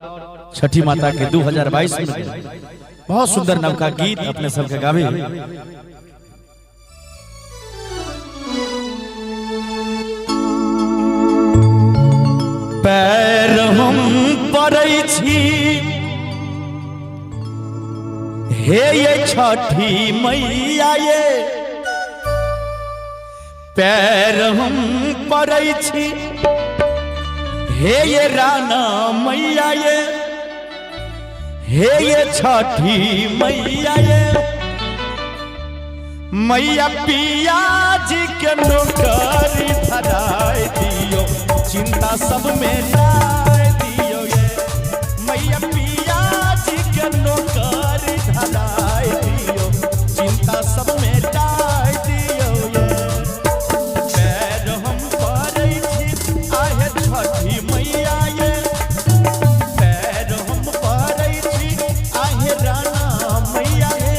छठी माता के 2022 में बहुत सुंदर नवका गीत अपने सबके गावे। पैर हम पड़ै छी हे ये छठी मैया ये, पैर हम पड़ै छी हे ये राना मैया ये, हे ये छठी मैया ये। मैया पिया जी के नौकरी धराए दियो, चिंता सब में लाए दियो ये। मैया पिया जी के नौकरी धराए दियो, चिंता सब में लाए दियो ये। पैर हम पड़ै छी आहे छठी मैया ये, पैर हम पड़ै छी आहे राना मैया ये,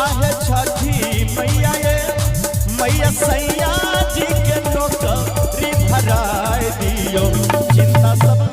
आहे छठी मैया ये। मैया सैया जी के नौकरी भराए दियो, चिंता सब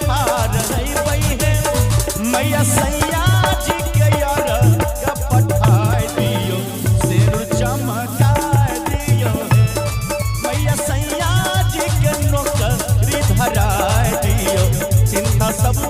पार है मैया सैया जी के यार का पठाए दियो सिर चमकाए दियो मैया सैया जी के नौकरी धराए दियो चिंता सब